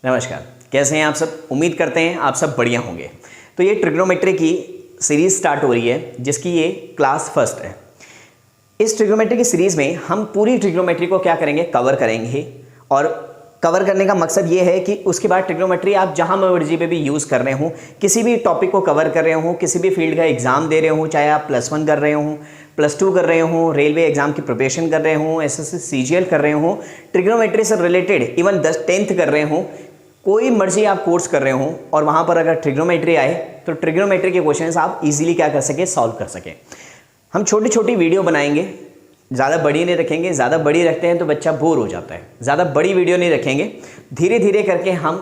नमस्कार, कैसे हैं आप सब। उम्मीद करते हैं आप सब बढ़िया होंगे। तो ये ट्रिग्नोमेट्री की सीरीज़ स्टार्ट हो रही है जिसकी ये क्लास फर्स्ट है। इस ट्रिग्नोमेट्री की सीरीज़ में हम पूरी ट्रिग्नोमेट्री को क्या करेंगे, कवर करेंगे। और कवर करने का मकसद ये है कि उसके बाद ट्रिग्नोमेट्री आप जहाँ मर्जी पे भी यूज़ कर रहे हो, किसी भी टॉपिक को कवर कर रहे हो, किसी भी फील्ड का एग्ज़ाम दे रहे हो, चाहे आप +1 कर रहे हो, +2 कर रहे हो, रेलवे एग्जाम की प्रिपरेशन कर रहे हो, एसएससी सीजीएल कर रहे हो, ट्रिग्नोमेट्री से रिलेटेड इवन 10th कर रहे हो, कोई मर्जी आप कोर्स कर रहे हो और वहाँ पर अगर ट्रिग्नोमेट्री आए तो ट्रिग्नोमेट्री के क्वेश्चंस आप इजीली क्या कर सके, सॉल्व कर सके। हम छोटी छोटी वीडियो बनाएंगे, ज़्यादा बड़ी नहीं रखेंगे। ज़्यादा बड़ी रखते हैं तो बच्चा बोर हो जाता है। ज़्यादा बड़ी वीडियो नहीं रखेंगे, धीरे धीरे करके हम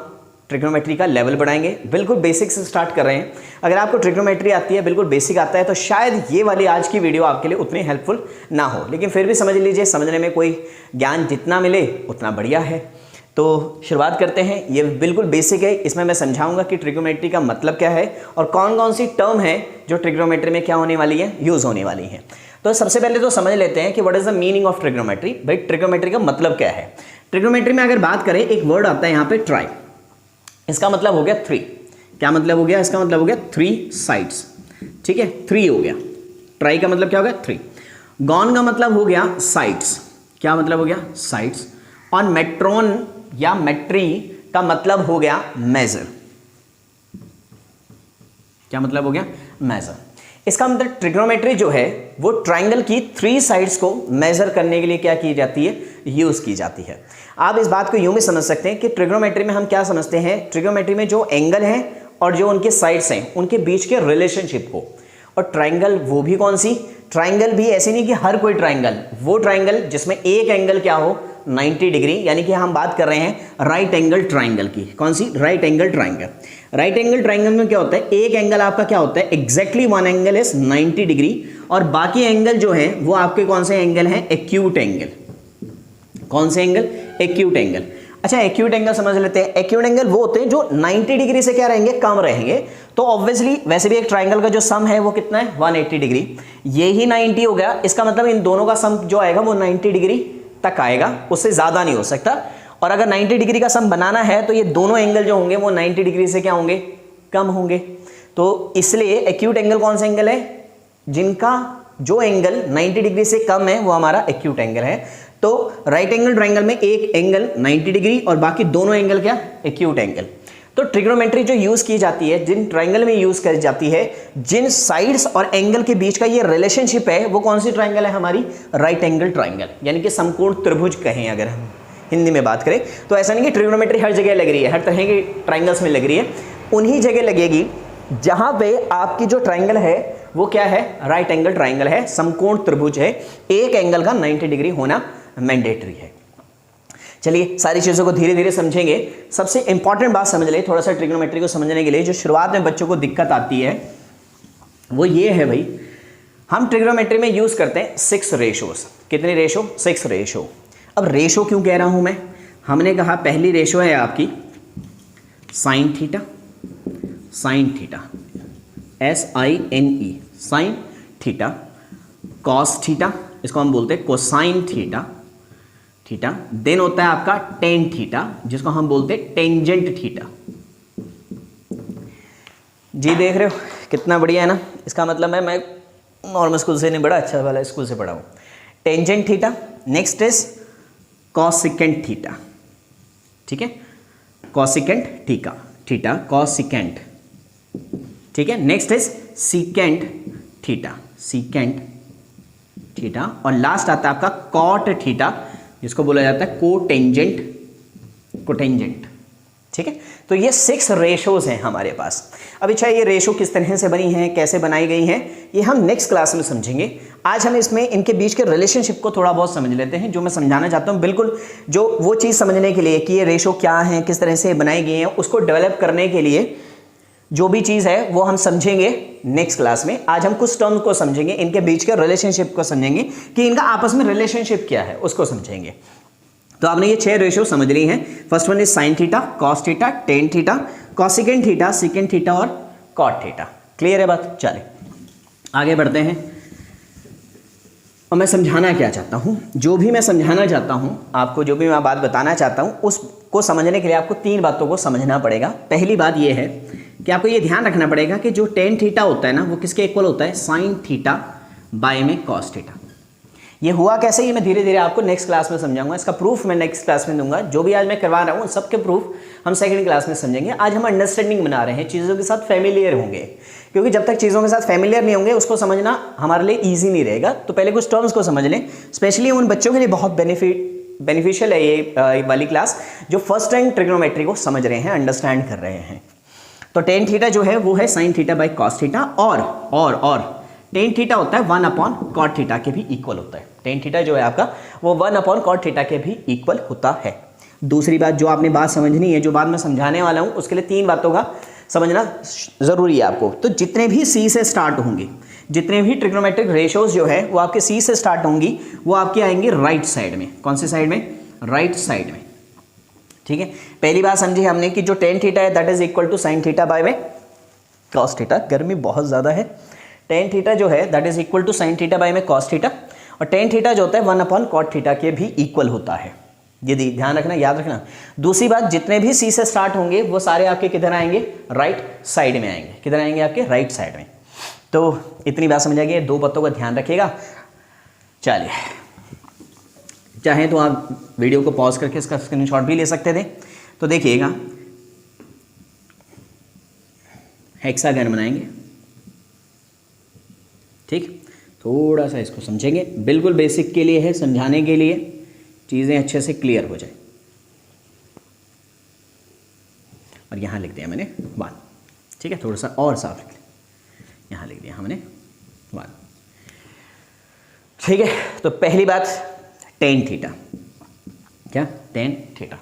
ट्रिग्नोमेट्री का लेवल बढ़ाएंगे। बिल्कुल बेसिक से स्टार्ट कर रहे हैं। अगर आपको ट्रिग्नोमेट्री आती है, बिल्कुल बेसिक आता है, तो शायद ये वाली आज की वीडियो आपके लिए उतनी हेल्पफुल ना हो, लेकिन फिर भी समझ लीजिए, समझने में कोई ज्ञान जितना मिले उतना बढ़िया है। तो शुरुआत करते हैं। ये बिल्कुल बेसिक है। इसमें मैं समझाऊंगा कि ट्रिग्नोमेट्री का मतलब क्या है और कौन कौन सी टर्म है जो ट्रिग्नोमेट्री में क्या होने वाली है, यूज़ होने वाली है। तो सबसे पहले तो समझ लेते हैं कि what is the meaning of trigonometry. भाई ट्रिग्नोमेट्री का मतलब क्या है। ट्रिग्नोमेट्री में अगर बात करें, एक वर्ड आता है यहाँ पे ट्राई। इसका मतलब हो गया 3। क्या मतलब हो गया? इसका मतलब हो गया 3 साइड्स। ठीक है, 3 हो गया। ट्राई का मतलब क्या हो गया? 3। गॉन का मतलब हो गया साइड्स। क्या मतलब हो गया? साइड्स। और मेट्रोन या मेट्री का मतलब हो गया मेजर। क्या मतलब हो गया? मेजर। इसका मतलब ट्रिग्नोमेट्री जो है वो ट्राइंगल की 3 साइड्स को मेजर करने के लिए क्या की जाती है, यूज की जाती है। आप इस बात को यूं भी समझ सकते हैं कि ट्रिग्नोमेट्री में हम क्या समझते हैं, ट्रिग्नोमेट्री में जो एंगल हैं और जो उनके साइड्स हैं उनके बीच के रिलेशनशिप को। और ट्राइंगल वो भी कौन सी? ट्राइंगल भी ऐसी नहीं कि हर कोई ट्राइंगल, वो ट्राइंगल जिसमें एक एंगल क्या हो, 90 डिग्री, यानी कि हम बात कर रहे हैं राइट एंगल ट्राइंगल की। कौन सी? Right angle triangle. Right angle triangle में क्या होता है, एक एंगल आपका क्या होता है, exactly one angle is 90 degree और बाकी एंगल जो है वो आपके कौन से एंगल हैं, एक्यूट एंगल। कौन से एंगल? Acute angle. अच्छा, एक्यूट एंगल समझ लेते हैं। एक्यूट एंगल वो होते हैं जो 90 डिग्री से क्या रहेंगे, कम रहेंगे। तो ऑब्वियसली वैसे भी एक ट्राइंगल का जो सम है वो कितना है, 180 डिग्री। ये ही 90 हो गया, इसका मतलब इन दोनों का सम जो आएगा वो 90 डिग्री तक आएगा, उससे ज़्यादा नहीं हो सकता। और अगर 90 डिग्री का सम बनाना है तो ये दोनों एंगल जो होंगे वो 90 डिग्री से क्या होंगे, कम होंगे। तो इसलिए एक्यूट एंगल कौन सा एंगल है, जिनका जो एंगल 90 डिग्री से कम है वो हमारा एक्यूट एंगल है। तो राइट एंगल ट्राइंगल में एक एंगल 90 डिग्री और बाकी दोनों एंगल क्या, एक्यूट एंगल। तो ट्रिग्नोमेट्री जो यूज की जाती है, जिन ट्राइंगल में यूज की जाती है, जिन साइड्स और एंगल के बीच का ये रिलेशनशिप है, वो कौन सी ट्राइंगल है, हमारी राइट एंगल ट्राइंगल, यानी कि समकोण त्रिभुज कहें अगर हम हिंदी में बात करें। तो ऐसा नहीं कि ट्रिग्नोमेट्री हर जगह लग रही है, हर तरह की ट्राइंगल्स में लग रही है। उन्हीं जगह लगेगी जहां पे आपकी जो ट्राइंगल है वो क्या है, राइट एंगल ट्राइंगल है, समकोण त्रिभुज है, एक एंगल का 90 डिग्री होना मैंडेटरी है। चलिए सारी चीज़ों को धीरे धीरे समझेंगे। सबसे इंपॉर्टेंट बात समझ ले थोड़ा सा ट्रिग्नोमेट्री को समझने के लिए, जो शुरुआत में बच्चों को दिक्कत आती है वो ये है भाई, हम ट्रिग्नोमेट्री में यूज़ करते हैं 6 रेशोस। कितनी रेशो? 6 रेशो। अब रेशो क्यों कह रहा हूँ मैं, हमने कहा पहली रेशो है आपकी sine theta. Sine theta SINE, sign theta. Cos theta, इसको हम बोलते हैं कोसाइन थीटा। थीटा देन होता है आपका टेन थीटा, जिसको हम बोलते हैं टेंजेंट थीटा। जी देख रहे हो कितना बढ़िया है ना। इसका मतलब है मैं नॉर्मल स्कूल से नहीं, बड़ा अच्छा वाला स्कूल से पढ़ा हूँ। Tangent theta. Next is cosecant theta. ठीक है, कॉसिकेंट थीटा, थीटा कॉसिकेंट। ठीक है, next is secant theta, secant theta. और लास्ट आता है आपका कॉट थीटा, जिसको बोला जाता है कोटेंजेंट, कोटेंजेंट। ठीक है, तो ये 6 रेशोज हैं हमारे पास। अब अच्छा, ये रेशो किस तरह से बनी हैं, कैसे बनाई गई हैं, ये हम नेक्स्ट क्लास में समझेंगे। आज हम इसमें इनके बीच के रिलेशनशिप को थोड़ा बहुत समझ लेते हैं। जो मैं समझाना चाहता हूँ, बिल्कुल जो वो चीज़ समझने के लिए कि ये रेशो क्या है, किस तरह से बनाई गई हैं, उसको डेवलप करने के लिए जो भी चीज़ है वो हम समझेंगे नेक्स्ट क्लास में। आज हम कुछ टर्म्स को समझेंगे, इनके बीच के रिलेशनशिप को समझेंगे कि इनका आपस में रिलेशनशिप क्या है, उसको समझेंगे। तो आपने ये 6 रेशो समझ ली हैं। First one is sine theta, cos theta, tan theta, cosecant theta, secant theta और कॉट थीटा। क्लियर है बात? चले आगे बढ़ते हैं। और मैं समझाना क्या चाहता हूँ, जो भी मैं समझाना चाहता हूँ आपको, जो भी मैं बात बताना चाहता हूँ, उसको समझने के लिए आपको 3 बातों को समझना पड़ेगा। पहली बात ये है कि आपको ये ध्यान रखना पड़ेगा कि जो टेन थीटा होता है ना, वो किसके इक्वल होता है, साइन थीटा बाय में कॉस थीटा। ये हुआ कैसे, ये मैं धीरे धीरे आपको नेक्स्ट क्लास में समझाऊंगा। इसका प्रूफ मैं नेक्स्ट क्लास में दूंगा। जो भी आज मैं करवा रहा हूँ सबके प्रूफ हम सेकंड क्लास में समझेंगे। आज हम अंडरस्टैंडिंग बना रहे हैं, चीज़ों के साथ फैमिलियर होंगे, क्योंकि जब तक चीज़ों के साथ फैमिलियर नहीं होंगे उसको समझना हमारे लिए ईजी नहीं रहेगा। तो पहले कुछ टर्म्स को समझ लें। स्पेशली उन बच्चों के लिए बहुत बेनिफिशियल है ये वाली क्लास जो फर्स्ट टाइम ट्रिग्नोमेट्री को समझ रहे हैं, अंडरस्टैंड कर रहे हैं। तो टेन थीटा जो है वो है sign theta by cos theta, और टेन थीटा होता है 1 अपॉन कॉट थीटा के भी इक्वल होता है। टेन थीटा जो है आपका वो 1 अपॉन कॉट थीटा के भी इक्वल होता है। दूसरी बात जो आपने बात समझनी है, जो बात मैं समझाने वाला हूँ, उसके लिए 3 बातों का समझना ज़रूरी है आपको। तो जितने भी सी से स्टार्ट होंगे, जितने भी ट्रिग्नोमेट्रिक रेशियोज जो है वो आपके सी से स्टार्ट होंगी, वो आपके आएंगे राइट साइड में। कौन से साइड में, राइट साइड में। ठीक है, पहली बात समझी हमने कि जो टेन थीटा है that is equal to sine theta by में कॉस थीटा। गर्मी बहुत ज़्यादा है। टेन थीटा जो है that is equal to sine theta by में कॉस थीटा, और टेन थीटा जो होता है 1 अपॉन कॉट थीटा के भी इक्वल होता है। ये ध्यान रखना, याद रखना। दूसरी बात, जितने भी सी से स्टार्ट होंगे वो सारे आपके किधर आएंगे, राइट साइड में आएंगे। किधर आएंगे, आपके राइट साइड में। तो इतनी बात समझ आएगी। 2 बातों का ध्यान रखिएगा। चलिए, चाहें तो आप वीडियो को पॉज करके इसका स्क्रीनशॉट भी ले सकते थे। तो देखिएगा, हेक्सागन बनाएंगे। ठीक, थोड़ा सा इसको समझेंगे, बिल्कुल बेसिक के लिए है, समझाने के लिए चीज़ें अच्छे से क्लियर हो जाए। और यहाँ लिख दिया मैंने 1। ठीक है, थोड़ा सा और साफ लिख लिया, यहाँ लिख दिया हमने 1। ठीक है, तो पहली बात टेन थीटा, क्या टेन थीटा।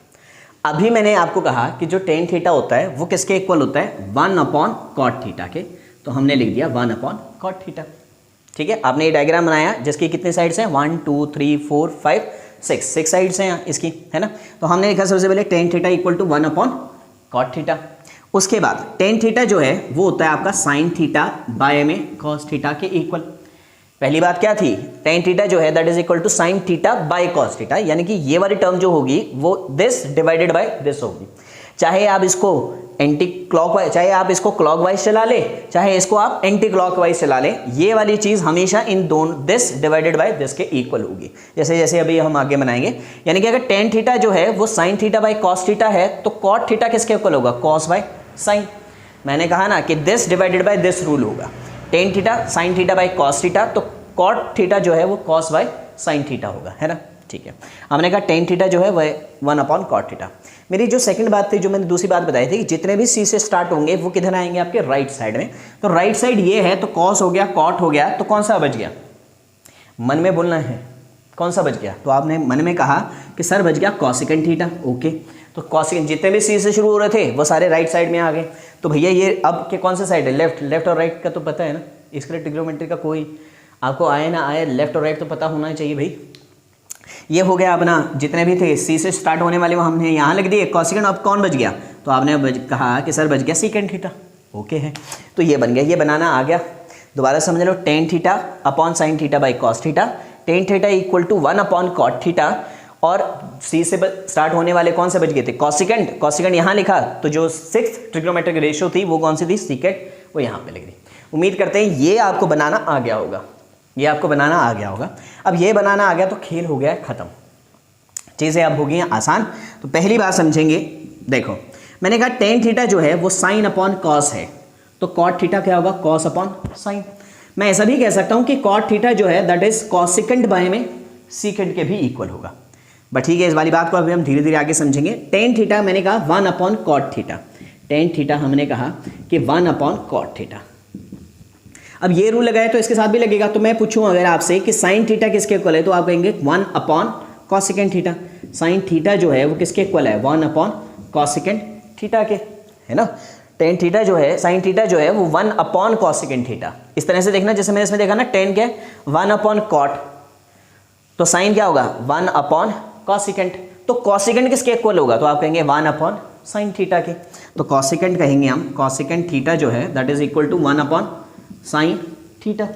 अभी मैंने आपको कहा कि जो टेन थीटा होता है वो किसके इक्वल होता है, 1 अपॉन कॉट थीटा के। तो हमने लिख दिया 1 अपॉन कॉट थीटा। ठीक है, आपने ये डायग्राम बनाया जिसकी कितने साइड्स हैं, 1 2 3 4 5 6 साइड्स हैं इसकी, है ना। तो हमने लिखा सबसे पहले tan theta equal to 1 upon cot theta. उसके बाद टेन थीटा जो है वो होता है आपका साइन थीटा बाय में कॉस थीटा के इक्वल। पहली बात क्या थी, टेन थीटा जो है that is equal to sine theta by cos theta, यानी कि ये वाली टर्म जो होगी वो दिस डिवाइडेड बाय दिस होगी। चाहे आप इसको एंटी क्लॉकवाइज, चाहे आप इसको क्लॉकवाइज चला ले, चाहे इसको आप एंटी क्लॉकवाइज चला ले, ये वाली चीज़ हमेशा इन दोनों दिस डिवाइडेड बाय दिस के इक्वल होगी। जैसे जैसे अभी हम आगे बनाएंगे, यानी कि अगर टेन थीटा जो है वो sine theta by cos theta है तो कॉट थीटा किसके इक्वल होगा, कॉस बाय साइन। मैंने कहा ना कि this divided by this rule होगा। Tan theta sine theta by cos theta, तो कॉट थीटा जो है वो कॉस बाय साइन थीटा होगा, है ना। ठीक है, हमने कहा टेन थीटा जो है वह 1 अपॉन कॉट थीटा। मेरी जो सेकंड बात थी, जो मैंने दूसरी बात बताई थी कि जितने भी सी से स्टार्ट होंगे वो किधर आएंगे, आपके राइट साइड में। तो राइट साइड ये है, तो कॉस हो गया, कॉट हो गया, तो कौन सा बच गया, मन में बोलना है कौन सा बच गया। तो आपने मन में कहा कि सर बच गया कॉसिकेंट थीटा। ओके, तो कॉसिकेंट जितने भी सी से शुरू हो रहे थे वो सारे राइट साइड में आ गए। तो भैया ये अब के कौन सा साइड है, लेफ्ट और राइट का तो पता है ना। इसके लिए ट्रिग्नोमेट्री का कोई आपको आए ना आए, लेफ्ट और राइट तो पता होना चाहिए भाई। ये हो गया अपना, जितने भी थे सी से स्टार्ट होने वाले वो हमने यहाँ लिख दिए कॉसिकेंट। अब कौन बच गया, तो आपने कहा कि सर बच गया सीकेंट थीटा। ओके है, तो ये बन गया, ये बनाना आ गया। दोबारा समझ लो, tan theta upon sine theta by cos theta, tan theta equal to 1 upon cot theta. और सी से स्टार्ट होने वाले कौन से बच गए थे, कॉसिकेंट। कॉसिकेंट यहाँ लिखा, तो जो 6th ट्रिग्नोमेट्रिक रेशियो थी वो कौन सी थी, सीकेंट, वो यहाँ पे लिख दी। उम्मीद करते हैं ये आपको बनाना आ गया होगा, ये आपको बनाना आ गया होगा। अब ये बनाना आ गया तो खेल हो गया ख़त्म, चीज़ें अब हो गई हैं आसान। तो पहली बात समझेंगे, देखो मैंने कहा टेन थीटा जो है वो साइन अपॉन कॉस है, तो कॉट थीटा क्या होगा, कॉस अपॉन साइन। मैं ऐसा भी कह सकता हूँ कि कॉट थीटा जो है दैट इज कॉसिकेंट बाय में सीकेंट के भी इक्वल होगा। बट ठीक है, इस वाली बात को अभी हम धीरे धीरे आगे समझेंगे। टेन थीटा मैंने कहा 1 upon cot theta, tan theta हमने कहा कि 1 अपॉन कॉट थीटा। अब ये रूल लगाए तो इसके साथ भी लगेगा। तो मैं पूछूं अगर आपसे कि साइन थीटा किसके इक्वल है, तो आप कहेंगे 1 upon cosecant theta. Sine theta जो है वो किसके इक्वल है, 1 अपॉन कॉसिकेंट थीटा के, है ना। टेन थीटा जो है, साइन थीटा जो है वो 1 अपॉन कॉसिकेंट थीटा। इस तरह से देखना, जैसे मैंने इसमें देखा ना, टेन क्या है 1 अपॉन कॉट, तो साइन क्या होगा 1 अपॉन कॉसिकेंट। तो कॉसिकेंट किसके इक्वल होगा, तो आप कहेंगे 1 अपॉन साइन थीटा के। तो कॉसिकेंट कहेंगे हम, कॉसिकेंट थीटा जो है that is equal to 1 upon sine theta.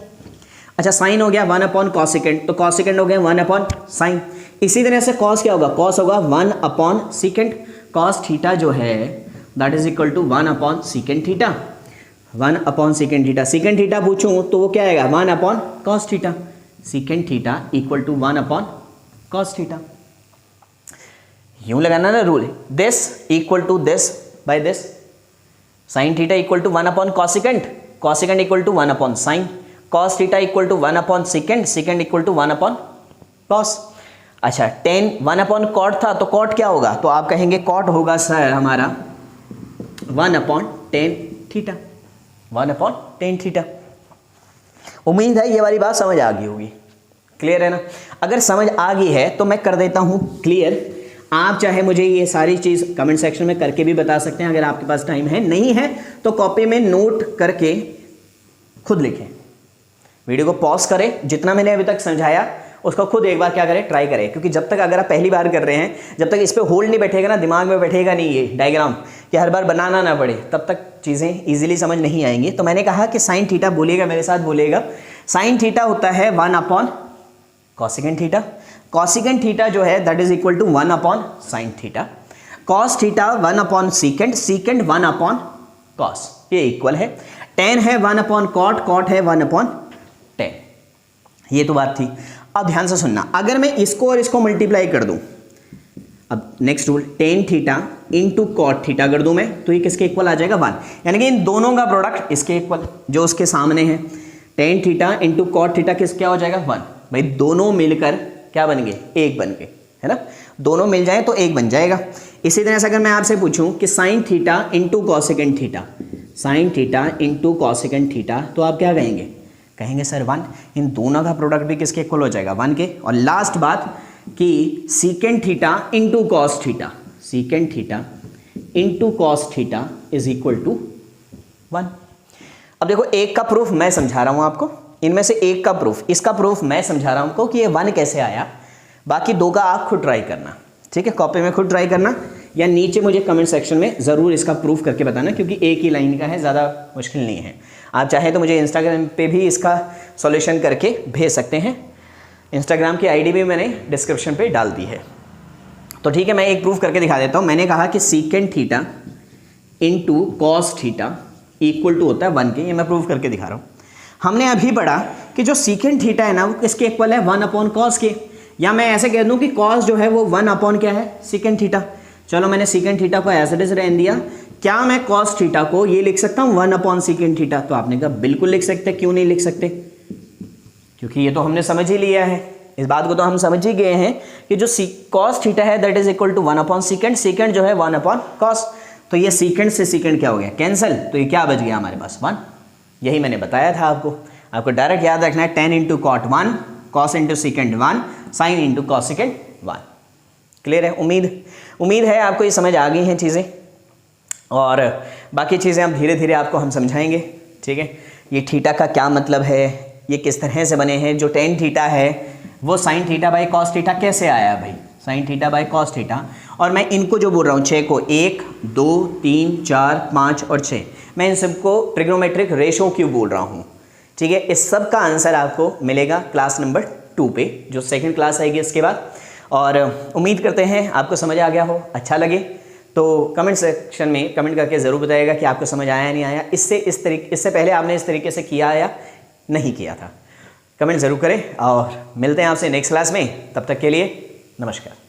अच्छा साइन हो गया 1 अपॉन कॉसिकेंड, तो कॉसिकेंड हो गया 1 अपॉन साइन। इसी तरह से कॉस क्या होगा, कॉस होगा 1 अपॉन सीकेंड। कॉस थीटा जो है that is equal to 1 upon secant theta, 1 upon secant theta. Secant theta पूछूं तो वो क्या आएगा 1 upon cos theta, secant theta equal to 1 upon cos theta. यूं लगाना ना rule, this equal to this by this, sine theta equal to 1 upon cosecant, cosecant equal to 1 upon sine, cos theta equal to 1 upon secant, secant equal to 1 upon cos. अच्छा ten 1 upon cot था, तो cot क्या होगा, तो आप कहेंगे cot होगा sir हमारा 1 upon tan theta, 1 upon tan theta. उम्मीद है ये वाली बात समझ आ गई होगी, क्लियर है ना। अगर समझ आ गई है तो मैं कर देता हूँ क्लियर। आप चाहे मुझे ये सारी चीज़ कमेंट सेक्शन में करके भी बता सकते हैं, अगर आपके पास टाइम है, नहीं है तो कॉपी में नोट करके खुद लिखें, वीडियो को पॉज करें, जितना मैंने अभी तक समझाया उसको खुद एक बार क्या करें, ट्राई करें। क्योंकि जब तक अगर आप पहली बार कर रहे हैं, जब तक इस पर होल्ड नहीं बैठेगा ना, दिमाग में बैठेगा नहीं ये डायग्राम कि हर बार बनाना ना पड़े, तब तक चीज़ें ईजिली समझ नहीं आएंगी। तो मैंने कहा कि साइन थीटा बोलिएगा, मेरे साथ बोलिएगा, साइन थीटा होता है 1 upon cosecant theta, cosecant theta जो है that is equal to 1 upon sine theta, cos theta 1 upon secant, secant 1 upon cos, ये इक्वल है। टेन है 1 अपॉन कॉट, कॉट है 1 अपॉन टेन। ये तो बात थी। अब ध्यान से सुनना, अगर मैं इसको और इसको मल्टीप्लाई कर दूं, अब next rule, tan theta into cot theta कर दूं मैं, तो ये किसके इक्वल आ जाएगा 1, यानी कि इन दोनों का प्रोडक्ट इसके इक्वल जो उसके सामने है। Tan theta into cot theta किस क्या हो जाएगा 1, भाई दोनों मिलकर क्या बन गए, एक बन गए, है ना, दोनों मिल जाए तो एक बन जाएगा। इसी तरह से अगर मैं आपसे पूछूं कि sine theta into cosecant theta, sine theta into cosecant theta, तो आप क्या कहेंगे, कहेंगे सर 1, इन दोनों का प्रोडक्ट भी किसके इक्वल हो जाएगा 1 के। और लास्ट बात कि secant theta into cos theta, secant theta into cos theta is equal to 1। अब देखो एक का प्रूफ मैं समझा रहा हूं आपको, इनमें से एक का प्रूफ, इसका प्रूफ मैं समझा रहा हूं आपको कि ये 1 कैसे आया, बाकी दो का आप खुद ट्राई करना, ठीक है, कॉपी में खुद ट्राई करना या नीचे मुझे कमेंट सेक्शन में ज़रूर इसका प्रूफ करके बताना, क्योंकि एक ही लाइन का है, ज़्यादा मुश्किल नहीं है। आप चाहें तो मुझे इंस्टाग्राम पे भी इसका सॉल्यूशन करके भेज सकते हैं, इंस्टाग्राम की आईडी भी मैंने डिस्क्रिप्शन पे डाल दी है। तो ठीक है, मैं एक प्रूफ करके दिखा देता हूँ। मैंने कहा कि secant theta into cos theta equal to होता है 1 के, ये मैं प्रूफ करके दिखा रहा हूँ। हमने अभी पढ़ा कि जो सीकेंड थीटा है ना वो किसके इक्वल है 1 अपॉन कॉस के, या मैं ऐसे कह दूँ कि कॉस जो है वो 1 अपॉन क्या है सीकेंड थीटा। चलो मैंने सीकेंड थीटा को एज इट इज रहने दिया, क्या मैं कॉस थीटा को ये लिख सकता हूँ 1 अपॉन सीकेंड थीटा, तो आपने कहा बिल्कुल लिख सकते, क्यों नहीं लिख सकते, क्योंकि ये तो हमने समझ ही लिया है, इस बात को तो हम समझ ही गए हैं कि जो कॉस थीटा है that is equal to 1 upon secant, secant जो है 1 अपॉन कॉस, तो ये सीकेंड से सीकेंड क्या हो गया कैंसिल, तो ये क्या बच गया हमारे पास 1। यही मैंने बताया था आपको डायरेक्ट याद रखना है 10 into cot 1, cos into secant 1, sine into cosecant 1। Clear है, उम्मीद है आपको ये समझ आ गई हैं चीज़ें, और बाकी चीज़ें अब धीरे धीरे आपको हम समझाएंगे, ठीक है। ये थीटा का क्या मतलब है, ये किस तरह से बने हैं, जो टेन थीटा है वो sine theta by cos theta कैसे आया भाई, sign theta by cos theta, और मैं इनको जो बोल रहा हूँ 6 को 1 2 3 4 5 और 6, मैं इन सबको ट्रिग्नोमेट्रिक रेशो क्यों बोल रहा हूँ, ठीक है। इस सब का आंसर आपको मिलेगा क्लास नंबर 2 पे, जो सेकंड क्लास आएगी इसके बाद। और उम्मीद करते हैं आपको समझ आ गया हो, अच्छा लगे तो कमेंट सेक्शन में कमेंट करके ज़रूर बताइएगा कि आपको समझ आया नहीं आया, इससे पहले आपने इस तरीके से किया या नहीं किया था, कमेंट ज़रूर करें। और मिलते हैं आपसे नेक्स्ट क्लास में, तब तक के लिए नमस्कार।